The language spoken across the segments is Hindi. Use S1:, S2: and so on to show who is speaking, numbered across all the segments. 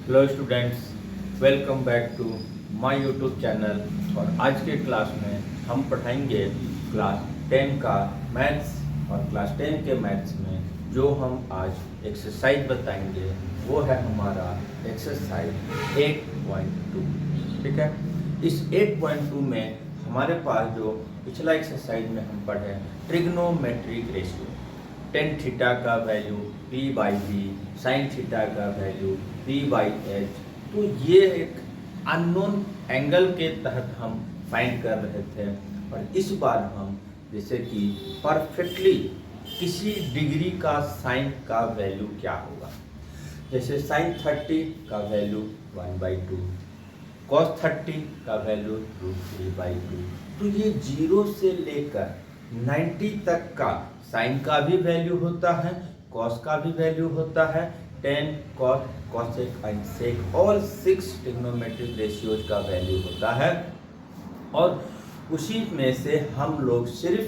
S1: Hello students, welcome back to my YouTube channel. और आज के क्लास में हम पढ़ाएंगे क्लास 10 का मैथ्स। और क्लास 10 के मैथ्स में जो हम आज एक्सरसाइज बताएंगे वो है हमारा एक्सरसाइज 8.2। ठीक है, इस 8.2 में हमारे पास जो पिछला एक्सरसाइज में हम पढ़े ट्रिग्नोमेट्रिक रेशियो, टेन थीटा का value p by B, sine theta का वैल्यू p बाई एच। तो ये एक अननोन एंगल के तहत हम फाइंड कर रहे थे। और इस बार हम जैसे कि परफेक्टली किसी डिग्री का साइन का वैल्यू क्या होगा, जैसे साइन 30 का वैल्यू 1/2, कॉस 30 का वैल्यू √3/2। तो ये 0 से लेकर 90 तक का साइन का भी वैल्यू होता है, कॉस का भी वैल्यू होता है, टेन, कॉस, कॉसेक, साइन, सेक, ऑल 6 ट्रिग्नोमेट्रिक रेशियोज का वैल्यू होता है। और उसी में से हम लोग सिर्फ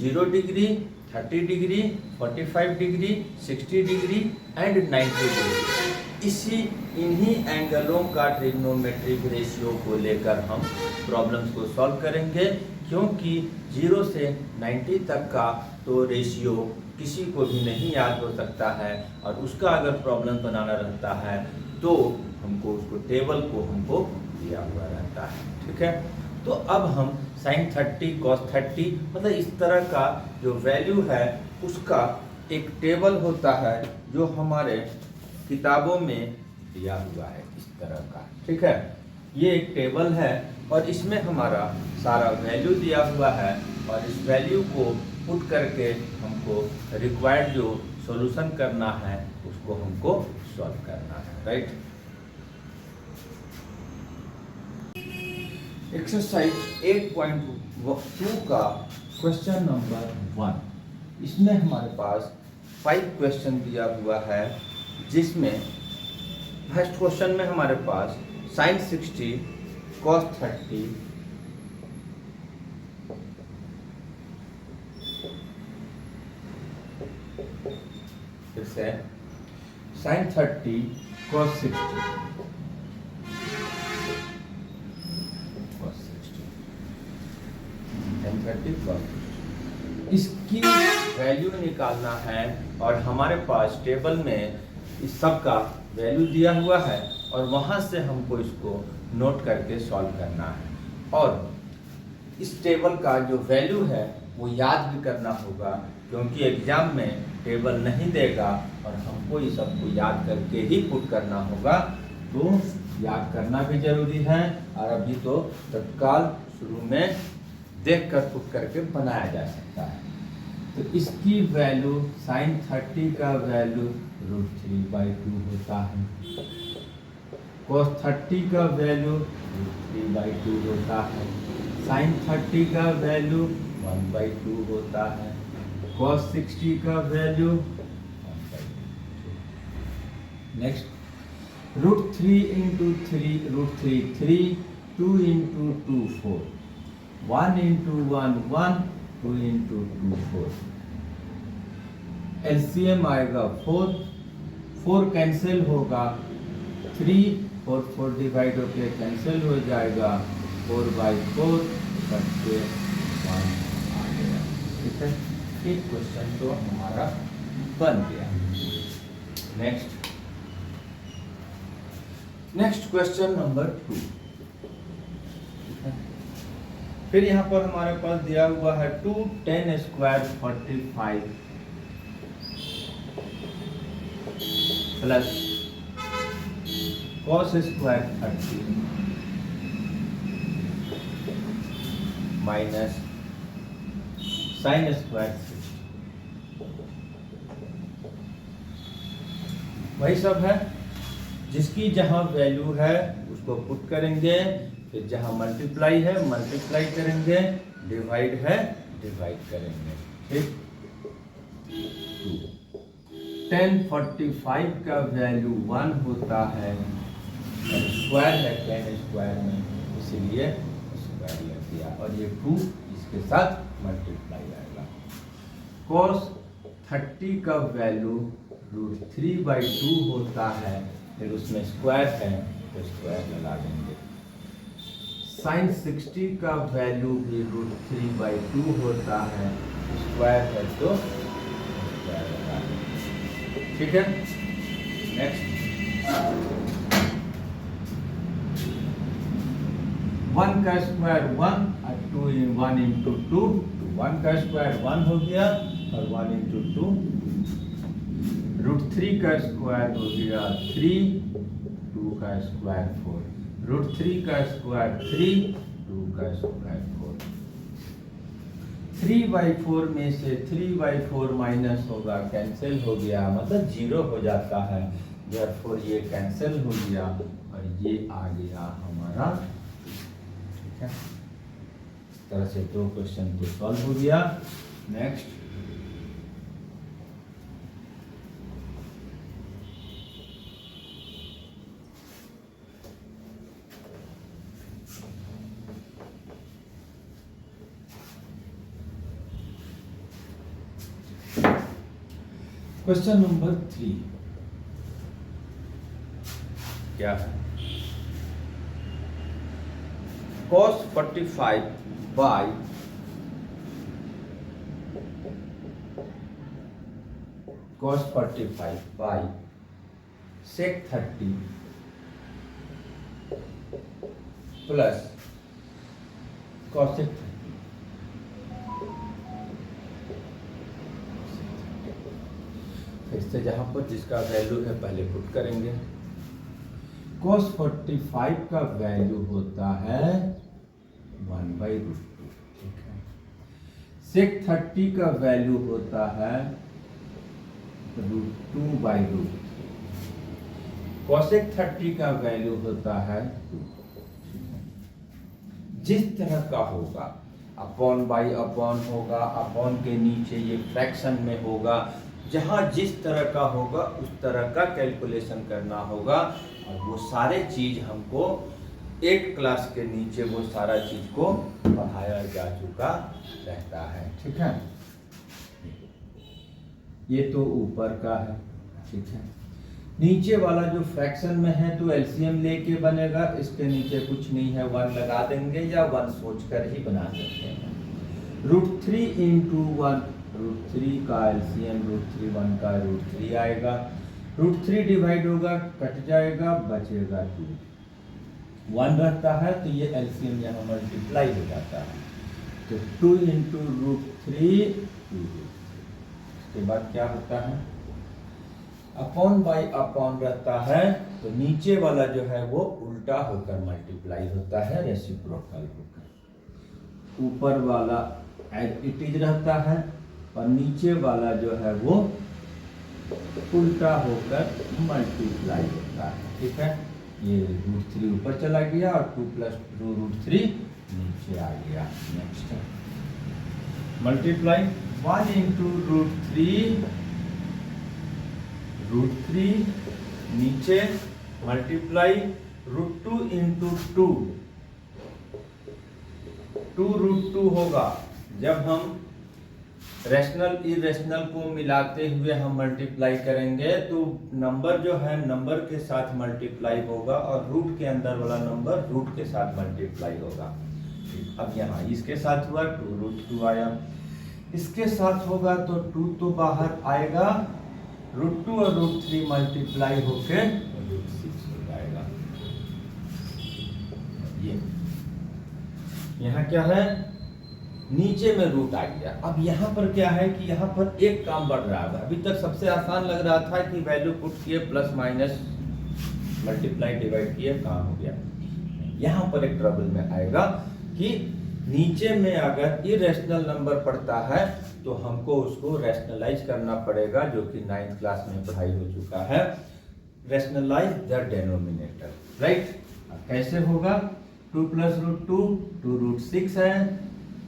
S1: 0 degree, 30 degree, 45 degree, 60 degree and 90 degree, इन्हीं एंगलों का ट्रिग्नोमेट्रिक रेशियो को लेकर हम प्रॉब्लम्स को सॉल्व करेंगे। क्योंकि 0 से 90 तक का तो रेशियो किसी को भी नहीं याद हो सकता है, और उसका अगर प्रॉब्लम बनाना रहता है तो हमको उसको टेबल को हमको दिया हुआ रहता है। ठीक है, तो अब हम साइन 30, कॉस 30, मतलब इस तरह का जो वैल्यू है उसका एक टेबल होता है जो हमारे किताबों में दिया हुआ है इस तरह का। ठीक है, ये एक टेबल है और इसमें हमारा सारा वैल्यू दिया हुआ है, और इस वैल्यू को पुट करके हमको रिक्वायर्ड जो सॉल्यूशन करना है उसको हमको सॉल्व करना है। राइट, एक्सरसाइज 8.2 का क्वेश्चन नंबर 1। इसमें हमारे पास 5 क्वेश्चन दिया हुआ है, जिसमें फर्स्ट क्वेश्चन में हमारे पास साइन 60, कॉस 30, फिर से साइन 30, कॉस 60, साइन 30, कॉस 60, इसकी वैल्यू निकालना है। और हमारे पास टेबल में इस सब का वैल्यू दिया हुआ है, और वहाँ से हमको इसको नोट करके सॉल्व करना है। और इस टेबल का जो वैल्यू है वो याद भी करना होगा, क्योंकि एग्जाम में टेबल नहीं देगा और हमको ये सबको याद करके ही पुट करना होगा। तो याद करना भी जरूरी है, और अभी तो तत्काल शुरू में देख कर पुट करके बनाया जा सकता है। तो इसकी वैल्यू साइन 30 का वैल्यू √3/2 होता है, कॉस 30 का वैल्यू √3/2 होता है, साइन 30 का वैल्यू 1/2 होता है, कॉस 60 का वैल्यू 1/2। नेक्स्ट, √3 × 3, √3 3, 2 × 2 4, 1 × 1 1, 2 × 2 4। एलसीएम आएगा 4, 4 कैंसिल होगा, 3 और 4 डिवाइड होके कैंसिल हो जाएगा, 4/4 बच्चे 1 आ गया। ठीक है, एक क्वेश्चन तो हमारा बन गया। Next question number 2। फिर यहाँ पर हमारे पास दिया हुआ है 2 10 square 45 plus cos square 30 minus sine square 60। वही सब है, जिसकी जहां वैल्यू है उसको पुट करेंगे, फिर जहां मल्टीप्लाई है मल्टीप्लाई करेंगे, डिवाइड है डिवाइड करेंगे। ठीक, 1045 का वैल्यू 1 होता है, स्क्वायर है 10 स्क्वायर में, इसीलिए स्क्वायर लग दिया, और ये 2 इसके साथ मल्टीप्लाई आएगा। कॉस 30 का वैल्यू √3/2 होता है, फिर उसमें स्क्वायर है तो स्क्वायर लगा देंगे। साइन 60 का वैल्यू भी √3/2 होता है, स्क्वायर है तो स्क्वायर लगा देंगे। ठीक है, नेक्स्ट 1 का स्क्वायर 1 और 1 इंटू 2, 1 का स्क्वायर 1 हो गया और 1 इंटू 2, √3 का स्क्वायर हो गया 3, 2 का स्क्वायर 4, √3 का स्क्वायर 3, 2 का स्क्वायर 4। 3/4 में से 3/4 माइनस होगा, कैंसिल हो गया, मतलब 0 हो जाता है, therefore ये कैंसिल हो गया और ये आ गया हमारा। ठीक है, इस तरह से 2 क्वेश्चन तो सॉल्व हो गया। नेक्स्ट क्वेश्चन नंबर 3 क्या है? cos 45 by sec 30 plus cosec 30। इससे जहां पर जिसका वैल्यू है पहले पुट करेंगे। cos 45 का वैल्यू होता है 1/√2। ठीक है, sec 30 का वैल्यू होता है √2/√3। cosec 30 का वैल्यू होता है 2। जिस तरह का होगा, अपॉन बाई अपॉन होगा, अपॉन के नीचे ये फ्रैक्शन में होगा, जहां जिस तरह का होगा उस तरह का कैलकुलेशन करना होगा। और वो सारे चीज हमको 8 क्लास के नीचे वो सारा चीज को पढ़ाया जा चुका रहता है। ठीक है, ये तो ऊपर का है। ठीक है, नीचे वाला जो फ्रैक्शन में है तो एलसीएम लेके बनेगा, इसके नीचे कुछ नहीं है, 1 लगा देंगे या 1 सोचकर ही बना सकते हैं। √3 इंटू 1, √3 का एलसीएम √3, 1 का √3 आएगा, √3 डिवाइड होगा, कट जाएगा, बचेगा 2, 1 रहता है तो ये एलसीएम यहाँ मल्टीप्लाई हो जाता है, तो 2 इंटू √3, 2। इसके बाद क्या होता है, अपॉन बाई अपॉन रहता है, तो नीचे वाला जो है वो उल्टा होकर मल्टीप्लाई होता है, रेसिप्रोकल होकर। ऊपर वाला एज इट इज रहता है और नीचे वाला जो है वो उल्टा होकर मल्टीप्लाई होता है। ठीक है, ये √3 ऊपर चला गया और 2 + 2 √3 नीचे आ गया। नेक्स्ट मल्टीप्लाई 1 इंटू √3 नीचे, मल्टीप्लाई √2 इंटू 2, 2 √2 होगा। जब हम रैशनल इरेशनल को मिलाते हुए हम मल्टीप्लाई करेंगे तो नंबर जो है नंबर के साथ मल्टीप्लाई होगा और रूट के अंदर वाला नंबर रूट के साथ मल्टीप्लाई होगा। अब यहाँ इसके साथ हुआ 2 √2 आया, इसके साथ होगा तो 2 तो बाहर आएगा, √2 और √3 मल्टीप्लाई होके √6 हो जाएगा। ये यहाँ क्या है, नीचे में रूट आ गया। अब यहाँ पर क्या है कि यहाँ पर एक काम बढ़ रहा है। अभी तक सबसे आसान लग रहा था कि वैल्यू पुट किए, प्लस माइनस मल्टीप्लाई डिवाइड किए, काम हो गया। यहाँ पर एक ट्रबल में आएगा कि नीचे में अगर इरेशनल नंबर पड़ता है तो हमको उसको रैशनलाइज करना पड़ेगा, जो कि 9th क्लास में पढ़ाई हो चुका है। Rationalise the denominator, right. कैसे होगा, 2 + √2, 2 √6 है,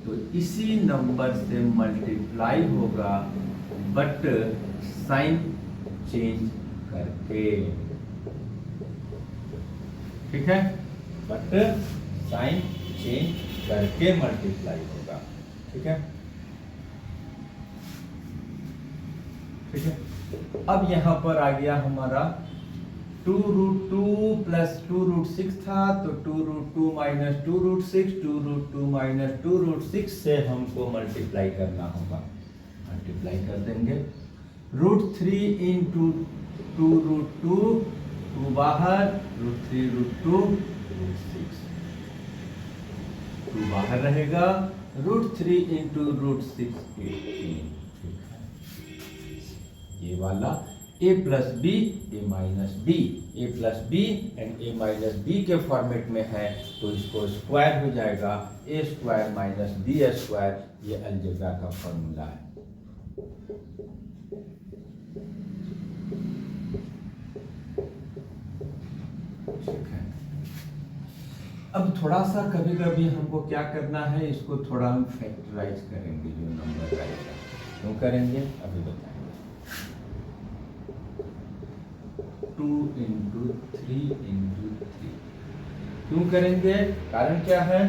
S1: तो इसी नंबर से मल्टीप्लाई होगा बट साइन चेंज करके। ठीक है, बट साइन चेंज करके मल्टीप्लाई होगा। ठीक है, ठीक है। अब यहां पर आ गया हमारा two root two plus two root six था, तो two root two minus two root six, two root two minus two root six से हमको मल्टीप्लाई करना होगा, मल्टीप्लाई कर देंगे। Root three into two root two, two बाहर, root three root two root six, two बाहर रहेगा, root three into root six 18। ये वाला a plus B A minus B, A plus B and A minus B के फॉर्मेट में है, तो इसको स्क्वायर हो जाएगा, ए स्क्वायर माइनस बी स्क्वायर, ये अलजेब्रा का फॉर्मूला है। ठीक है, अब थोड़ा सा कभी कभी हमको क्या करना है, इसको थोड़ा हम फैक्टराइज करेंगे, जो नंबर आएगा क्यों करेंगे अभी बताएंगे। 2 इंटू थ्री इंटू थ्री क्यों करेंगे, कारण क्या है,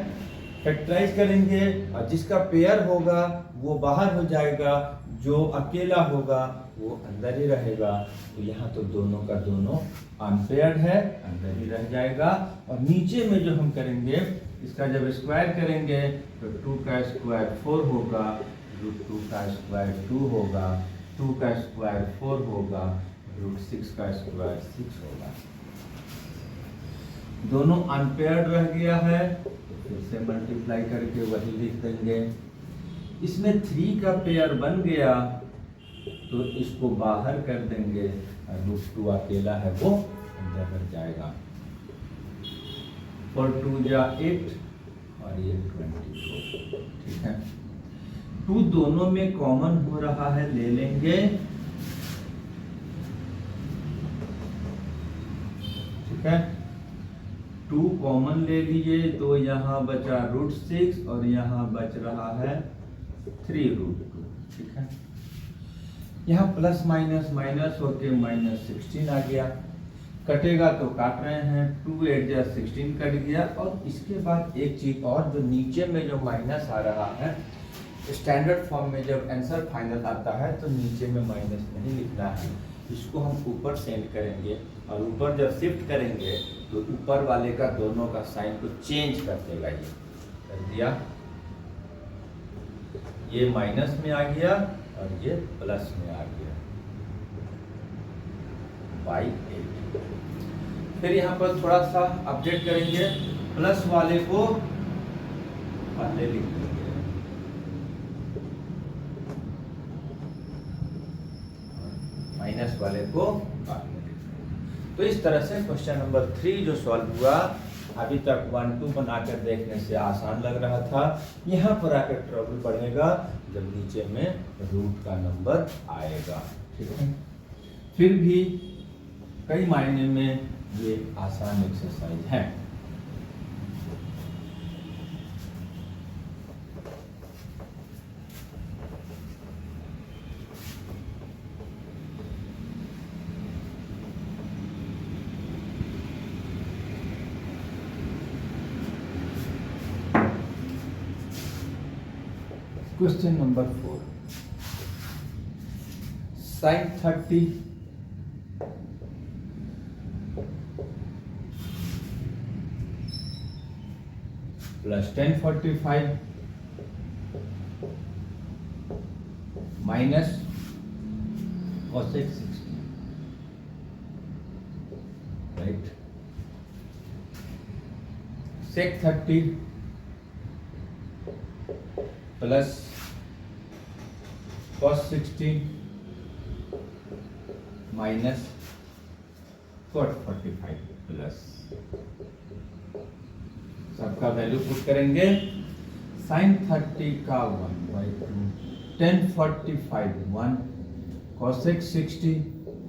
S1: फैक्टराइज करेंगे और जिसका पेयर होगा वो बाहर हो जाएगा, जो अकेला होगा वो अंदर ही रहेगा। तो यहाँ तो दोनों का दोनों अनपेयर्ड है, अंदर ही रह जाएगा। और नीचे में जो हम करेंगे, इसका जब स्क्वायर करेंगे तो 2 का स्क्वायर 4 होगा, रूट 2 का स्क्वायर 2 होगा, 2 का स्क्वायर 4 होगा, रूट 6 का स्क्वायर 6 होगा। दोनों अनपेयर्ड रह गया है, तो फिर से मल्टीप्लाई करके वही लिख देंगे। इसमें 3 का पेयर बन गया, तो इसको बाहर कर देंगे, और रूट 2 अकेला है वो अंदर रह जाएगा। 4 2 जा 8 और ये 24। ठीक है, 2 दोनों में कॉमन हो रहा है, ले लेंगे। ठीक है, 2 कॉमन ले लिए, तो यहाँ बचा रूट 6 और यहाँ बच रहा है 3 रूट 2। ठीक है, यहाँ प्लस माइनस माइनस होके माइनस 16 आ गया, कटेगा तो काट रहे हैं, 2 8 जा 16 कट गया। और इसके बाद एक चीज और, जो नीचे में जो माइनस आ रहा है, स्टैंडर्ड फॉर्म में जब आंसर फाइनल आता है तो नीचे में माइनस नहीं लिखना है, इसको हम ऊपर सेंड करेंगे, और ऊपर जब शिफ्ट करेंगे तो ऊपर वाले का दोनों का साइन को चेंज कर देगा। ये कर दिया, ये माइनस में आ गया और ये प्लस में आ गया बाई 8। फिर यहाँ पर थोड़ा सा अपडेट करेंगे, प्लस वाले को पहले लिख देंगे, माइनस वाले को बाद में लिख देंगे। तो इस तरह से क्वेश्चन नंबर 3 जो सॉल्व हुआ, अभी तक 1 2 बनाकर देखने से आसान लग रहा था, यहाँ पर आकर ट्रबल बढ़ेगा जब नीचे में रूट का नंबर आएगा। ठीक है, फिर भी कई मायने में ये आसान एक्सरसाइज है। Question number 4, sin 30 plus tan 45 minus cosec 60, right. sec 30 plus cos 60 minus cot 45 plus, सबका वैल्यू पुट करेंगे। sin 30 का 1/2, tan 45 1, cosec 60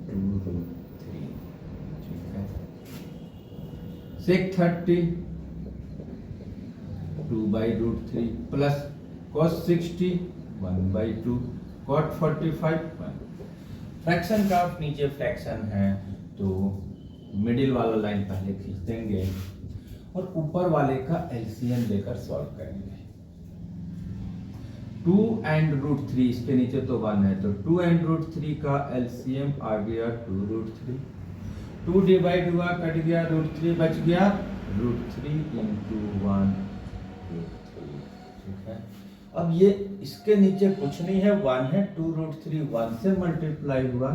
S1: 2√3। ठीक है, sec 30 2/√3 plus cos 60 1/2, cot 45 1। Fraction का नीचे फ्रैक्शन है, तो मिडिल वाला लाइन पहले खींच देंगे और ऊपर वाले का एलसीएम लेकर सॉल्व करेंगे। 2 एंड √3, इसके नीचे तो 1 है, तो 2 एंड √3 का एलसीएम आ गया 2√3। 2 डिवाइड हुआ, कट गया, √3 बच गया, √3 into 1 √3। ठीक है, अब ये इसके नीचे कुछ नहीं है, 1 है, 2 √3 1 से मल्टीप्लाई हुआ।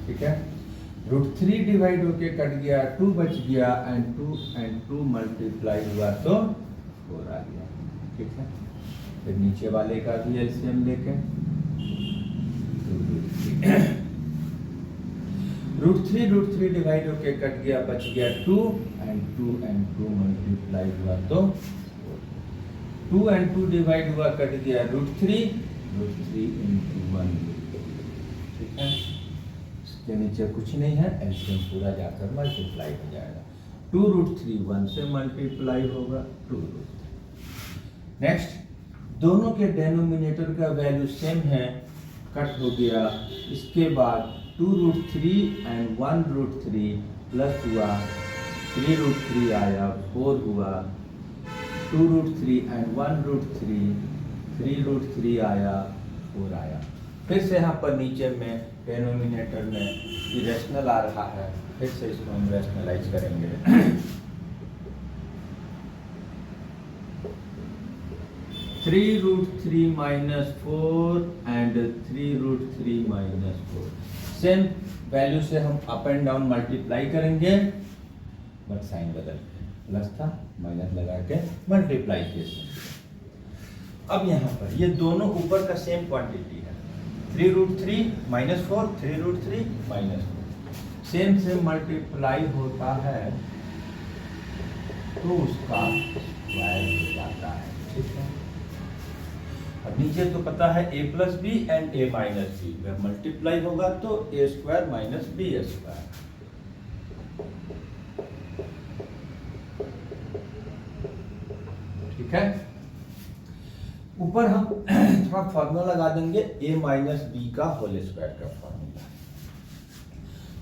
S1: ठीक है, √3 डिवाइड होके कट गया, 2 बच गया, एंड 2 मल्टीप्लाई हुआ तो 4 आ गया। ठीक है, फिर नीचे वाले का भी एलसीएम लेके √3 डिवाइड होके कट गया, बच गया 2 एंड 2 मल्टीप्लाई हुआ तो 2 एंड 2 डिवाइड हुआ, कट गया, √3 into 1। ठीक है, इसके नीचे कुछ नहीं है, एलसीएम पूरा जाकर मल्टीप्लाई हो जाएगा। 2 √3 1 से मल्टीप्लाई होगा, 2 नेक्स्ट, दोनों के डेनोमिनेटर का वैल्यू सेम है, कट हो गया। इसके बाद 2 √3 एंड 1 √3 प्लस हुआ, 3 √3 आया, 4 हुआ, 2 √3 एंड 1 √3, 3 √3 आया, 4 आया। फिर से यहाँ पर नीचे में डेनोमिनेटर में इरेशनल आ रहा है, फिर से इसको हम रैशनलाइज करेंगे। 3 √3 minus 4 and 3 √3 minus 4, same value से हम अप एंड डाउन मल्टीप्लाई करेंगे, बट साइन बदल के, प्लस था माइनस लगा के मल्टीप्लाई किए। अब यहाँ पर ये दोनों ऊपर का सेम क्वांटिटी है, 3 √3 minus 4, 3 √3 minus 4, सेम से मल्टीप्लाई होता है तो उसका स्क्वायर हो जाता है। ठीक है, अब नीचे तो पता है a plus B and a minus B, अगर मल्टीप्लाई होगा तो a square minus B square. ठीक है, ऊपर हम थोड़ा फॉर्मूला लगा देंगे, a माइनस बी का होल स्क्वायर का फॉर्मूला,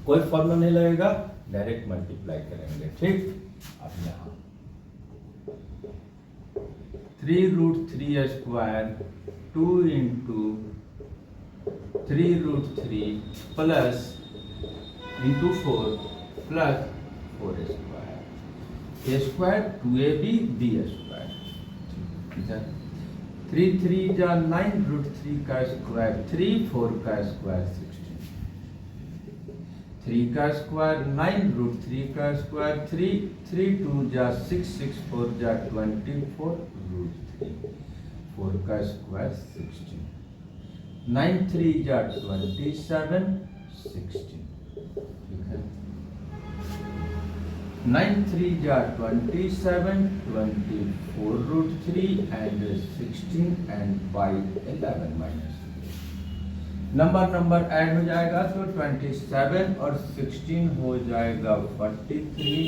S1: कोई फॉर्मूला नहीं लगेगा, डायरेक्ट मल्टीप्लाई करेंगे। ठीक, अब यहाँ 3 √3 square 2 into 3 √3 plus into 4 plus 4 square, a square 2ab b square. 3 3 जा 9 √3 का स्क्वायर 3, 4 का स्क्वायर 16, 3 का स्क्वायर 9 √3 का स्क्वायर 3, 3 2 जा 6, 6 4 जा 24 √3, 4 का स्क्वायर 16, 9 3 जा 27 16। ठीक है, 9 3 जा 27, 24 √3 and 16 and by 11 minus, number add हो जाएगा तो 27 और 16 हो जाएगा 43,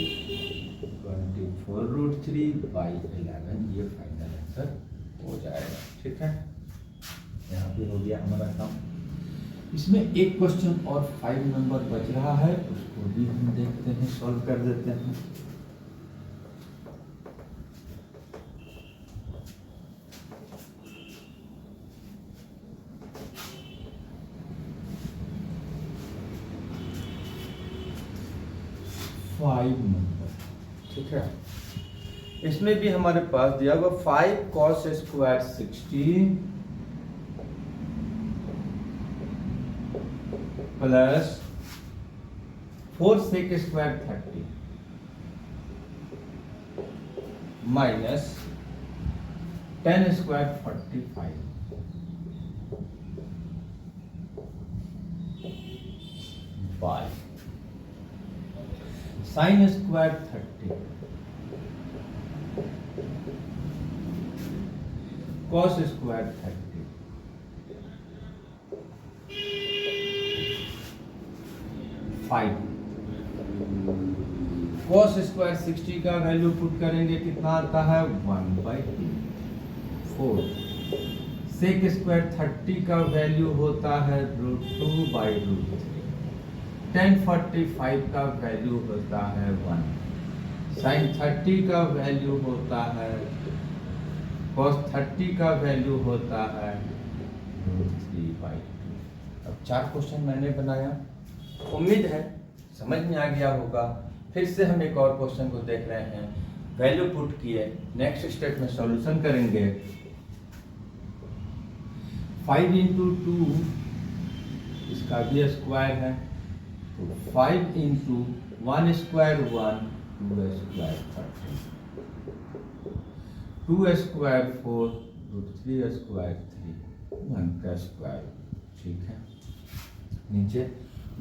S1: 24 √3 बाई 11, ये फाइनल आंसर हो जाएगा। ठीक है, यहाँ पे हो गया हमारा काम। इसमें एक क्वेश्चन और 5 नंबर बच रहा है, उसको भी हम देखते हैं, सॉल्व कर देते हैं। ठीक है, इसमें भी हमारे पास दिया हुआ 5 cos square 60 plus 4 sec square 30 minus 10 square 45 by sine square 30 cos square 30 5 cos square 60 का वैल्यू पुट करेंगे, कितना आता है 1/2। 4 sec स्क्वायर 30 का वैल्यू होता है √2/√3। tan 45 का वैल्यू होता है 1। sin 30 का वैल्यू होता है, cos 30 का वैल्यू होता है √3/2। अब 4 क्वेश्चन मैंने बनाया, उम्मीद है समझ में आ गया होगा। फिर से हम एक और क्वेश्चन को देख रहे हैं, वैल्यू पुट किए, नेक्स्ट स्टेप में सॉल्यूशन करेंगे। 5 इंटू 2 इसका भी स्क्वायर है, तो 5 into 1 square 1, 2 square 13, 2 square 4, root 3 square 3, 1 का स्क्वायर। ठीक है, नीचे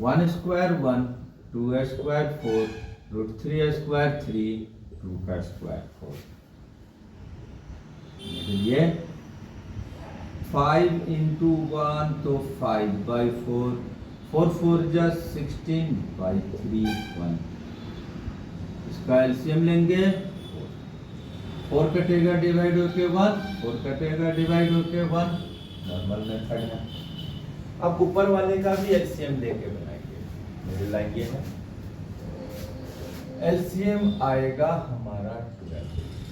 S1: 1 स्क्वायर 1, 2 स्क्वायर 4, रूट 3 स्क्वायर 3, 2 का स्क्वायर 4। ये 5 इंटू 1 तो 5 बाई 4, 4 4 जा 16 बाई 3 1। इसका एलसीएम लेंगे, 4 कटेगा डिवाइड होके 1, 4 कटेगा डिवाइड होके 1, नॉर्मल मेथड है। अब ऊपर वाले का भी एलसीएम लेके बनाएंगे। मेरे लाइन ये है, एलसीएम आएगा हमारा 12,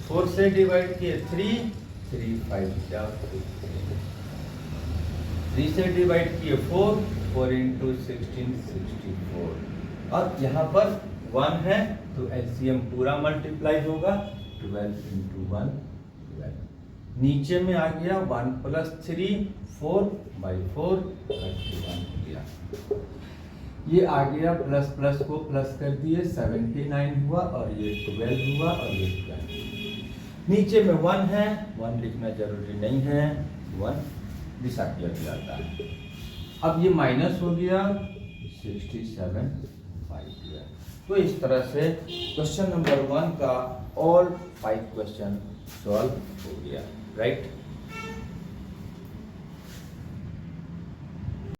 S1: 4 से डिवाइड किए 3, 3 5 जा 3 से डिवाइड किए 4, 4 इंटू 16 64, और यहाँ पर 1 है तो एलसीएम पूरा मल्टीप्लाई होगा, 12 इंटू 1 12। नीचे में आ गया 1 प्लस 3 4 बाई 4 31 हो गया। ये आ गया प्लस प्लस को प्लस कर दिए 79 हुआ, और ये 12 हुआ, और ये 12। नीचे में 1 है, 1 लिखना जरूरी नहीं है, 1 डिसअपियर हो जाता है। अब ये माइनस हो गया 67 5 गया। तो इस तरह से क्वेश्चन नंबर 1 का ऑल 5 क्वेश्चन सॉल्व हो गया, राइट।